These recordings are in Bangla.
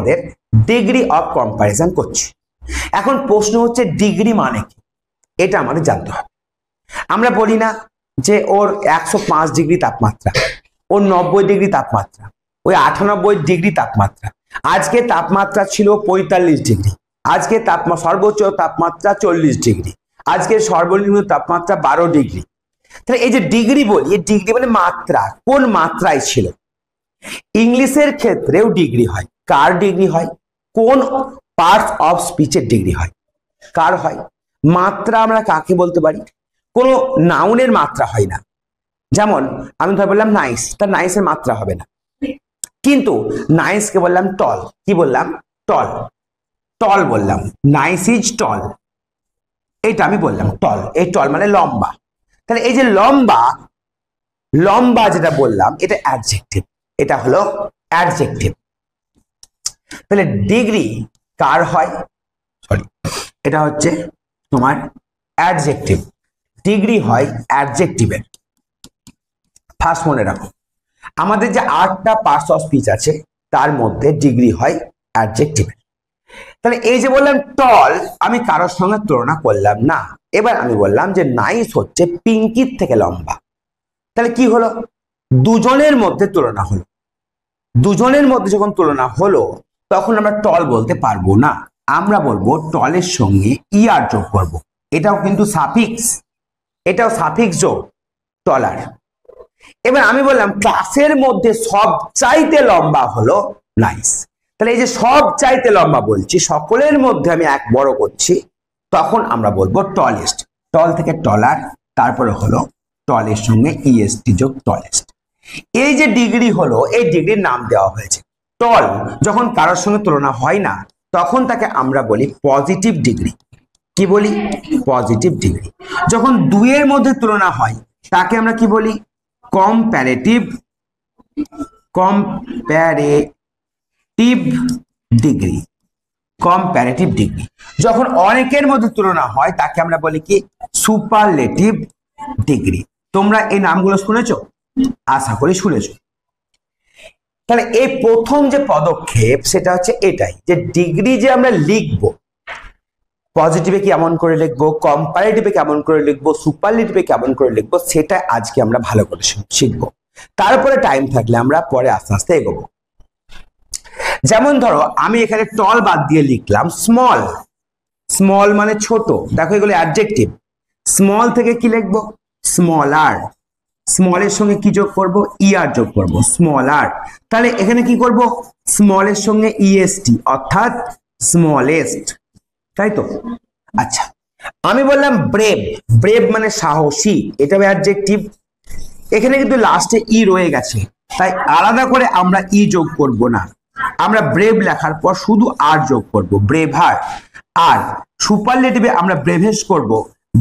আমাদের ডিগ্রি অফ কম্পারিজন করছি। এখন প্রশ্ন হচ্ছে ডিগ্রি মানে কি, এটা আমাদের জানতে হবে। আমরা বলি না যে ওর 105 ডিগ্রি তাপমাত্রা, ওর 90 ডিগ্রি তাপমাত্রা, ওই 98 ডিগ্রি তাপমাত্রা। আজকে তাপমাত্রা ছিল 45 ডিগ্রি, আজকে সর্বোচ্চ তাপমাত্রা 40 ডিগ্রি, আজকে সর্বনিম্ন তাপমাত্রা 12 ডিগ্রি। তাহলে এই যে ডিগ্রি বলি, এই ডিগ্রি মানে মাত্রা, কোন মাত্রায় ছিল। ইংলিশের ক্ষেত্রেও ডিগ্রি হয়। কার ডিগ্রি হয়? কোন পার্টস অফ স্পিচের ডিগ্রি হয়। কার হয়? মাত্রা আমরা কাকে বলতে পারি? কোনো নাউনের মাত্রা হয় না। যেমন আমি ধর বললাম নাইস, তার নাইসের মাত্রা হবে না। কিন্তু নাইসকে বললাম টল, কি বললাম? টল। টল বললাম, নাইস ইজ টল, এটা আমি বললাম টল। এই টল মানে লম্বা। তাহলে এই যে লম্বা, লম্বা যেটা বললাম এটা অ্যাডজেক্টিভ, এটা হলো অ্যাডজেক্টিভ। তাহলে ডিগ্রি কার হয়? সরি, এটা হচ্ছে তোমার অ্যাডজেক্টিভ। ডিগ্রি হয় অ্যাডজেক্টিভের। ফার্স্ট মনে রাখো, আমাদের যে 8টা পার্টস অফ স্পিচ আছে তার মধ্যে ডিগ্রি হয় অ্যাডজেক্টিভের। তাহলে এই যে বললাম টল, আমি কারোর সঙ্গে তুলনা করলাম না। এবার আমি বললাম যে নাইস হচ্ছে পিঙ্কির থেকে লম্বা। তাহলে কি হলো? দুজনের মধ্যে তুলনা হলো। দুজনের মধ্যে যখন তুলনা হলো তখন আমরা টল বলতে পারবো না, আমরা বলবো টলের সঙ্গে ইয়ার যোগ করব। এটাও কিন্তু সাফিক্স, এটাও সাফিক্স যোগ, টলার। এবার আমি বললাম ক্লাসের মধ্যে সবচাইতে লম্বা হলো নাইস। তাহলে এই যে সবচাইতে লম্বা বলছি, সকলের মধ্যে আমি এক বড় করছি, তখন আমরা বলবো টলেস্ট। টল থেকে টলার, তারপরে হলো টলের সঙ্গে ইএসটি যোগ টলেস্ট। এই যে ডিগ্রি হলো, এই ডিগ্রির নাম দেওয়া হয়েছে। টল যখন কারোর সঙ্গে তুলনা হয় না তখন তাকে আমরা বলি পজিটিভ ডিগ্রি। কি বলি? Positive degree. যখন দুইয়ের মধ্যে তুলনা হয় তাকে আমরা কি বলি? Comparative, comparative degree, comparative degree. যখন অনেকের মধ্যে তুলনা হয় তাকে আমরা বলি কি? Superlative degree. তোমরা এই নামগুলো শুনেছো? আশা করি শুনেছো। তাহলে এই প্রথম যে পদক্ষেপ সেটা হচ্ছে এটাই, যে ডিগ্রি যে আমরা লিখবো, পজিটিভে কেমন করে লিখবো, কম্পারেটিভে কেমন করে লিখবো, সুপারলেটিভে কেমন করে লিখবো, সেটা আজকে আমরা ভালো করে শিখবো। তারপরে টাইম থাকলে আমরা পরে আস্তে আস্তে এগোবো। যেমন ধরো আমি এখানে টল বাদ দিয়ে লিখলাম স্মল। স্মল মানে ছোট। দেখো এগুলো অ্যাডজেক্টিভ। স্মল থেকে কি লিখবো? স্মলার। স্মলের সঙ্গে কি যোগ করব? ইয়ার যোগ করব, স্মলার। তাহলে এখানে কি করব? স্মলের সঙ্গে ইএসটি, অর্থাৎ স্মলেস্ট, তাই তো? আচ্ছা, আমি বললাম ব্রেভ। ব্রেভ মানে সাহসী, এটা অ্যাডজেক্টিভ। এখানে কিন্তু লাস্টে ই রয়ে গেছে, তাই আলাদা করে আমরা ই যোগ করব না। আমরা ব্রেভ লেখার পর শুধু আর যোগ করব, ব্রেভার। আর সুপারলেটিভে আমরা ব্রেভেস্ট করব,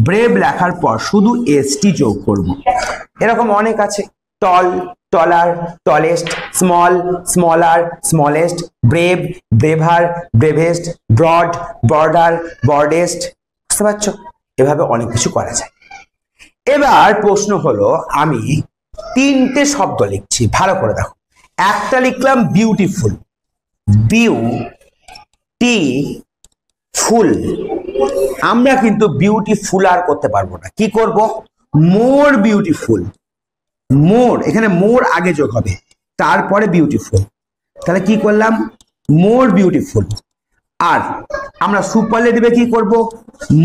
ব্রেভ লেখার পর শুধু এসটি যোগ করব। এরকম অনেক আছে, tall, taller, tallest, small, smaller, smallest, brave, braver, bravest, broad, broader, broadest. বুঝতে পারছো? এভাবে অনেক কিছু করা যায়। এবার প্রশ্ন হলো, আমি 3টে শব্দ লিখছি, ভালো করে দেখো। একটা লিখলাম বিউটিফুল, বিউটিফুল। আমরা কিন্তু বিউটিফুল আর করতে পারবো না, কি করব? মোর বিউটিফুল। মোর, এখানে মোর আগে যোগ হবে, তারপরে বিউটিফুল। তাহলে কি করলাম? মোর বিউটিফুল। আর আমরা সুপারলেটিভে কি করব?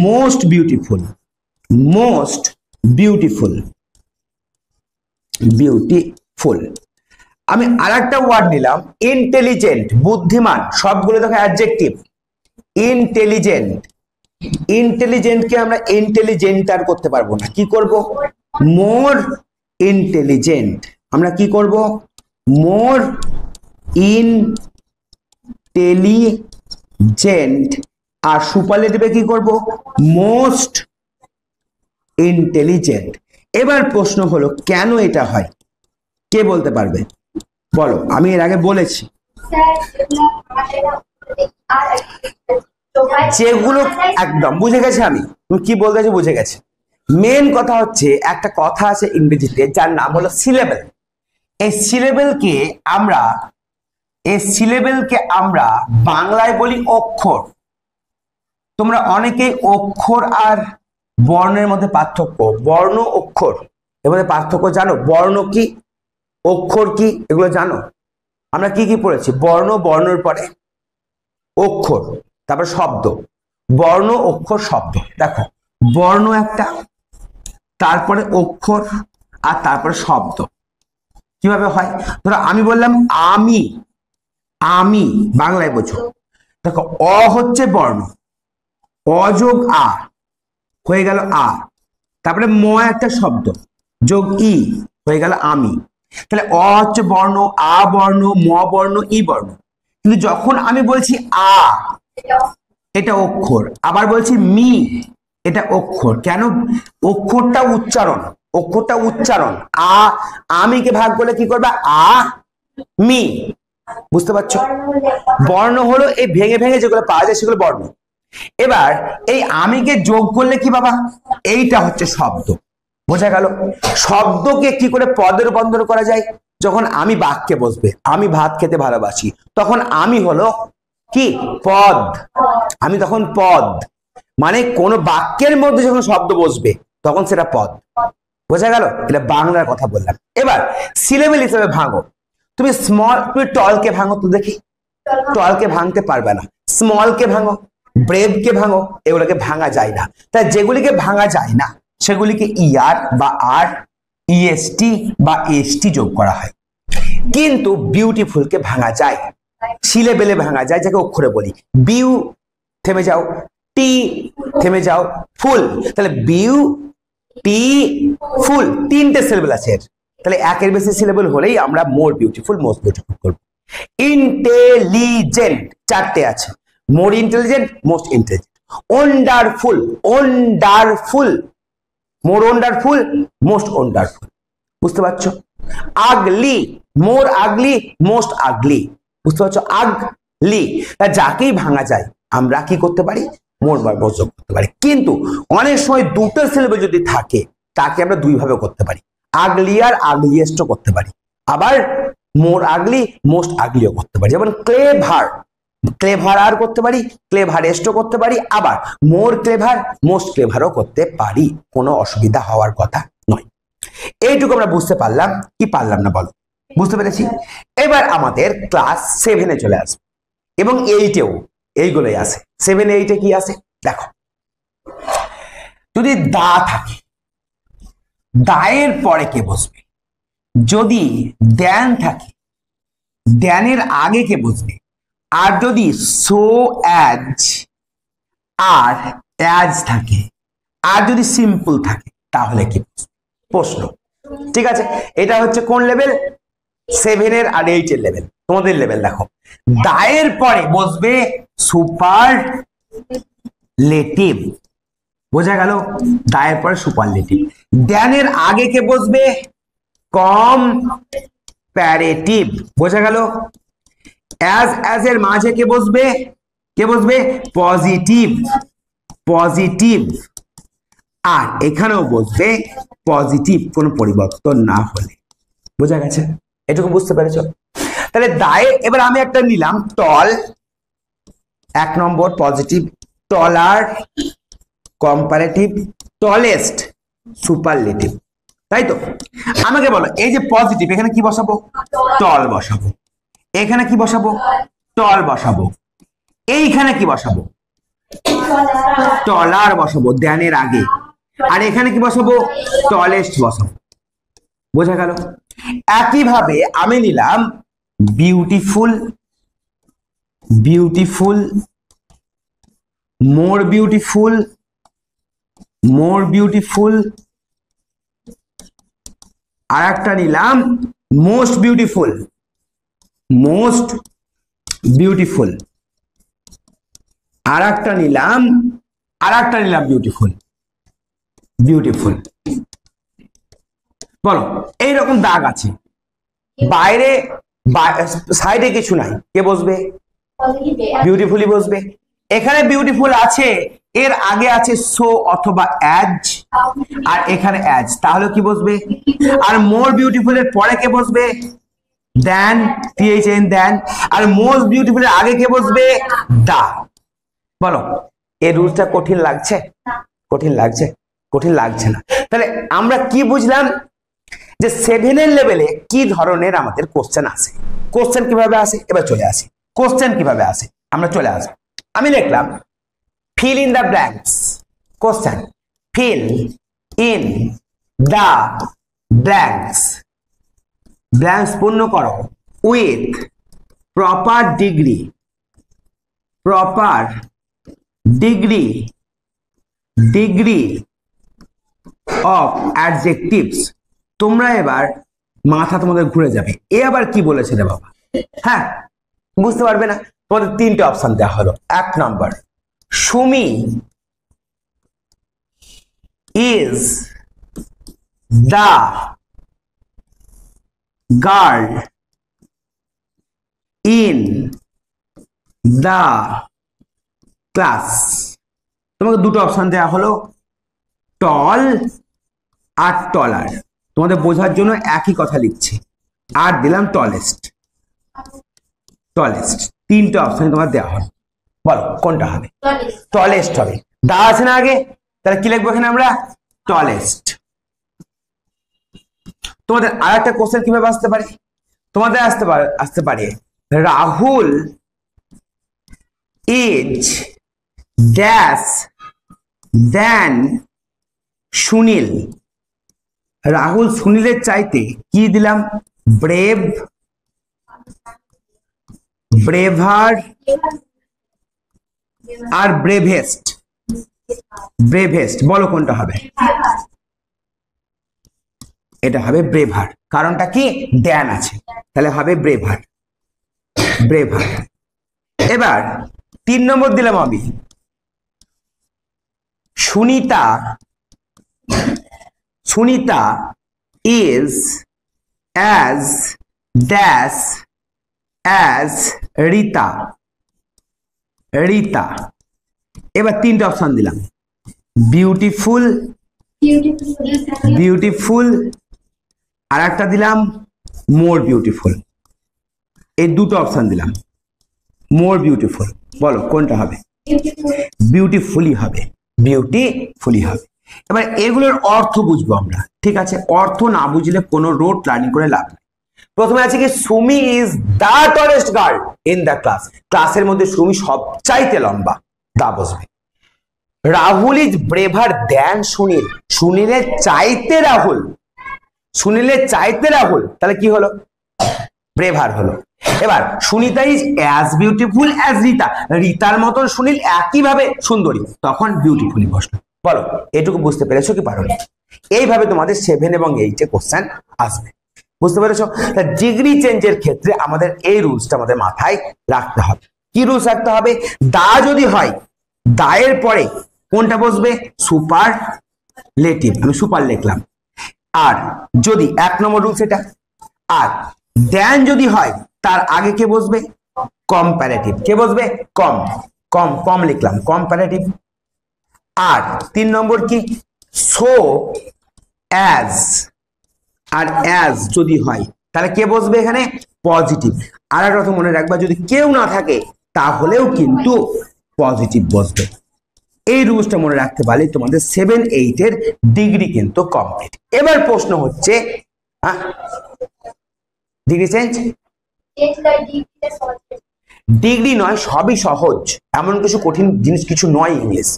Most beautiful, most beautiful, beautiful. আমি আরেকটা ওয়ার্ড নিলাম ইন্টেলিজেন্ট, বুদ্ধিমান। সবগুলো দেখো অ্যাডজেক্টিভ। ইন্টেলিজেন্ট, ইন্টেলিজেন্টকে আমরা ইন্টেলিজেন্ট আর করতে পারবো না, কি করব? More intelligent. আমরা কি করব? More intelligent. আর সুপারলেটিভে কি করব? Most intelligent. এবার প্রশ্ন হলো কেন এটা হয়? কে বলতে পারবে? বলো। আমি এর আগে বলেছি যেগুলো একদম বুঝে গেছে, আমি তুমি কি বলতে চাইছো বুঝে গেছে। মেন কথা হচ্ছে, একটা কথা আছে ইংরেজিতে যার নাম হলো সিলেবেল। এই সিলেবেলকে আমরা এই সিলেবেলকে আমরা বাংলায় বলি অক্ষর। তোমরা অনেকেই অক্ষর আর বর্ণের মধ্যে পার্থক্য, বর্ণ অক্ষর এর মধ্যে পার্থক্য জানো? বর্ণ কি, অক্ষর কি, এগুলো জানো? আমরা কি কি পড়েছি? বর্ণ, বর্ণের পরে অক্ষর, তারপর শব্দ। বর্ণ, অক্ষর, শব্দ। দেখো, বর্ণ একটা, তারপরে অক্ষর, আর তারপরে শব্দ। কিভাবে হয়? ধরো আমি বললাম আমি, আমি বাংলায় বোঝো। দেখো, অ হচ্ছে বর্ণ, অ যোগ আ হয়ে গেল আ, তারপরে ম একটা শব্দ যোগ ই হয়ে গেল আমি। তাহলে অ হচ্ছে বর্ণ, আ বর্ণ, ম বর্ণ, ই বর্ণ। কিন্তু যখন আমি বলছি আ, এটা অক্ষর, আবার বলছি মি, এটা অক্ষর। কেন? অক্ষরটা উচ্চারণ, অক্ষরটা উচ্চারণ। আ, আমিকে ভাগ করলে কি করবে? আ মি। বুঝতে পারছো? বর্ণ হলো এই ভেঙে ভেঙে যেগুলো পাওয়া যায় সেগুলো বর্ণ। এবার এই আমিকে যোগ করলে কি বাবা? এইটা হচ্ছে শব্দ। বোঝা গেল? শব্দকে কি করে পদে রূপান্তর করা যায়? যখন আমি বাক্যে বসবে, আমি ভাত খেতে ভালোবাসি, তখন আমি হলো কি? পদ। আমি তখন পদ, মানে কোন বাক্যের মধ্যে যখন শব্দ বসবে তখন সেটা পদ। বোঝা গেল? এটা বাংলার কথা বললাম। এবার সিলেবেল হিসেবে ভাঙো। তুমি স্মল, তুমি টলকে ভাঙো তো দেখি। টলকে ভাঙতে পারবে না। স্মলকে ভাঙো, ব্রেভকে ভাঙো, এগুলোকে ভাঙা যায় না। তাই যেগুলিকে ভাঙা যায় না সেগুলিকে ইআর বা আর, ইএসটি বা এসটি যোগ করা হয়। কিন্তু বিউটিফুলকে ভাঙা যায়, সিলেবেলে ভাঙা যায়, যাকে অক্ষরে বলি। বিউ থেমে যাও, টি থেমে যাও, ফুল। তাহলে বিউ টি ফুল, তিনটে সিলেবেল আছে। তাহলে একের বেশি সিলেবেল হলেই আমরা মোর বিউটিফুল, মোস্ট বিউটিফুল করব। ইন্টেলিজেন্ট চারটে আছে, more intelligent, most intelligent. Wonderful, wonderful, more wonderful, most wonderful. বুঝতে পারছো? Ugly, more ugly, most ugly. বুঝতে পারছো? আগলি। যাকেই ভাঙা যায় আমরা কি করতে পারি? মোর বা মোস্ট যোগ করতে পারি। কিন্তু অনেক সময় দুটো সিলেবেল যদি থাকে তাকে আমরা দুই ভাবে করতে পারি। আগলি আর আগলিয়েস্টও করতে পারি, আবার মোর আগলি, মোস্ট আগলিও করতে পারি। যেমন ক্লেভার, ক্লেভার আর করতে পারি, ক্লেভারেস্টও করতে পারি, আবার মোর ক্লেভার, মোস্ট ক্লেভারও করতে পারি। কোনো অসুবিধা হওয়ার কথা নয়। এইটুকু আমরা বুঝতে পারলাম কি পারলাম না বলো? বুঝতে পেরেছি? এবার আমাদের ক্লাস 7-এ চলে আসবে এবং 8-এও এইগুলোই আছে। 7-8-এ কি আছে দেখো। যদি দা থাকে, দায়ের পরে কে বসবে? যদি দ্যান থাকে, দ্যানের আগে কে বসবে? আর যদি সো অ্যাজ আর অ্যাজ থাকে, আর যদি সিম্পল থাকে তাহলে কি বসবে? প্রশ্ন। ঠিক আছে, এটা হচ্ছে কোন লেভেল? 7-এর আর 8-এর লেভেল। তোমাদের লেভেল দেখো, দায়ের পরে বসবে সুপারলেটিভ। বোঝা গেল? দায়ের পরে সুপারলেটিভ। দ্যানের আগে কে বসবে? কম্প্যারেটিভ। বোঝা গেল? অ্যাজ এর মাঝে কে বসবে? কে বসবে? Positive, positive. আর এখানেও বসবে পজিটিভ, কোনো পরিবর্তন না হলে। বোঝা গেছে? এটুকু বুঝতে পেরেছ? তাহলে দায়ে এবার আমি একটা নিলাম টল, 1 নম্বর পজিটিভ, টলার কম্পারেটিভ, টলেস্ট সুপারলেটিভ। তাই তো? আমাকে বলো, এই যে পজিটিভ, এখানে কি বসাবো? টল বসাবো। এখানে কি বসাবো? টল বসাবো। এইখানে কি বসাবো? টলার বসাবো দ্যানের আগে। আর এখানে কি বসাবো? টলেস্ট বসাবো। বোঝা গেল? একইভাবে আমি নিলাম beautiful, beautiful, more beautiful, more beautiful, আর একটা নিলাম মোস্ট বিউটিফুল, মোস্ট বিউটিফুল, আর একটা নিলাম বিউটিফুল, বিউটিফুল। বলো, এইরকম দাগ আছে, বাইরে সাইডে কিছু নাই, কে বসবে? বিউটিফুলি বসবে। এখানে বিউটিফুল আছে, এর আগে আছে সো অথবা অ্যাজ, আর এখানে অ্যাজ, তাহলে কি বসবে? আর মোর বিউটিফুল এর পরে কে বসবে? দেন, THN দেন। আর মোস্ট বিউটিফুল আগে কে বসবে? দা। বলো এই রুলসটা কঠিন লাগছে? কঠিন লাগছে? কঠিন লাগছে না। তাহলে আমরা কি বুঝলাম যে 7 এর লেভেলে কি ধরনের আমাদের কোশ্চেন আসে। কোশ্চেন কিভাবে আসে এবার চলে আসি। কোশ্চেন কিভাবে আসে আমরা চলে আসি। আমি লিখলাম fill in the blanks question, fill in the blanks, blanks পূর্ণ করো with proper degree, proper degree, degree of adjectives। তোমরা এবার মাথা তোমাদের ঘুরে যাবে, এ আবার কি বলেছে রে বাবা। হ্যাঁ বুঝতে পারবে না। তোমাদের তিনটে অপশন দেওয়া হলো। 1 নম্বর, Sumi is the girl in the class। তোমাকে দুটো অপশন দেওয়া হলো, টল আর টলার। তোমাদের বোঝার জন্য একই কথা লিখছি, আর দিলাম টলেস্ট। টলেস্ট তিনটে অপশন তোমার দেওয়া হলো, বলো কোনটা হবে? টলেস্ট হবে। দা আছে না আগে, তাহলে কি লিখবো এখানে আমরা? টলেস্ট। তোমাদের আর একটা কোশ্চেন কিভাবে আসতে পারে? তোমাদের আসতে পারে রাহুল ইজ ড্যাশ দেন সুনীল। রাহুল সুনীলের চাইতে কি দিলাম? ব্রেভ, ব্রেভার আর ব্রেভেস্ট। ব্রেভেস্ট বলো কোনটা হবে? এটা হবে ব্রেভার। কারণটা কি? ড্যান আছে, তাহলে হবে ব্রেভার। ব্রেভার। এবার 3 নম্বর দিলাম আমি, Sunita, Sunita is as dash as Rita. Rita. এবার তিনটা অপশন দিলাম, বিউটিফুল, বিউটিফুল আর একটা দিলাম মোর বিউটিফুল। এই দুটো অপশন দিলাম, মোর বিউটিফুল। বলো কোনটা হবে? বিউটিফুলি হবে, বিউটিফুলি হবে। এবার এগুলোর অর্থ বুঝবো আমরা, ঠিক আছে? অর্থ না বুঝলে কোনো রোড লার্নিং করে লাভ নেই। প্রথমে আছে কি, Sumi is the tallest girl in the class. ক্লাসের মধ্যে সুমি সবচাইতে লম্বা, দা বসবে। Rahul is braver than Sunil. সুনীলের চাইতে রাহুল, সুনীলের চাইতে রাহুল, তাহলে কি হলো? ব্রেভার হলো। এবার Sunita is as beautiful as Rita. রীতার মতন সুনীল একইভাবে সুন্দরী, তখন বিউটিফুলি বসলো। বলো এটুকু বুঝতে পেরেছো কি পারো? এইভাবে তোমাদের 7 এবং 8 এ কোশ্চেন আসবে, বুঝতে পেরেছো? ডিগ্রি চেঞ্জের ক্ষেত্রে আমাদের এই রুলসটা আমাদের মাথায় রাখতে হবে। কি রুলস রাখতে হবে? দা যদি হয়, দায়ের পরে কোনটা বসবে? সুপারলেটিভ। আমি সুপার লিখলাম। আর যদি 1 নম্বর রুলস এটা। আর দেন যদি হয়, তার আগে কে বসবে? কম্পারেটিভ। কে বসবে? কম। কম, কম লিখলাম, কম্পারেটিভ। আর 3 নম্বর কি? So as. আর অ্যাজ যদি হয়, তাহলে কে বসবে এখানে? পজিটিভ। আর একটা কথা মনে রাখবা, যদি কেউ না থাকে তাহলেও কিন্তু পজিটিভ বসবে। এই রুলসটা মনে রাখতে পারলে তোমাদের 7, 8 এর ডিগ্রি কিন্তু কমপ্লিট। এবার প্রশ্ন হচ্ছে, ডিগ্রি চেঞ্জ? ডিগ্রি নয়, সবই সহজ, এমন কিছু কঠিন জিনিস কিছু নয় ইংলিশ।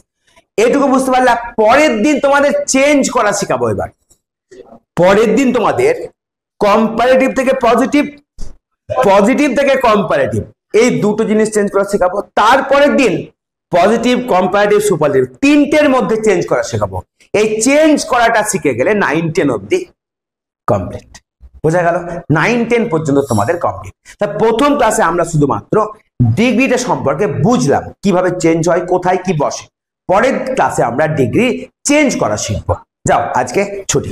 এটুকু বুঝতে পারলে পরের দিন তোমাদের চেঞ্জ করা শেখাবো। এবার পরের দিন তোমাদের কম্পারেটিভ থেকে পজিটিভ, পজিটিভ থেকে কম্পারেটিভ, এই দুটো জিনিস চেঞ্জ করা শেখাবো। তারপরের দিন পজিটিভ, কম্পারেটিভ, সুপারলেটিভ, তিনটের মধ্যে চেঞ্জ করা শেখাবো। এই চেঞ্জ করাটা শিখে গেলে 9, 10 অব্দি কমপ্লিট। বোঝা গেল? 9, 10 পর্যন্ত তোমাদের কমপ্লিট। তা প্রথম ক্লাসে আমরা শুধুমাত্র ডিগ্রিটা সম্পর্কে বুঝলাম, কিভাবে চেঞ্জ হয়, কোথায় কি বসে। পরের ক্লাসে আমরা ডিগ্রি চেঞ্জ করা শিখবো। যাও, আজকে ছুটি।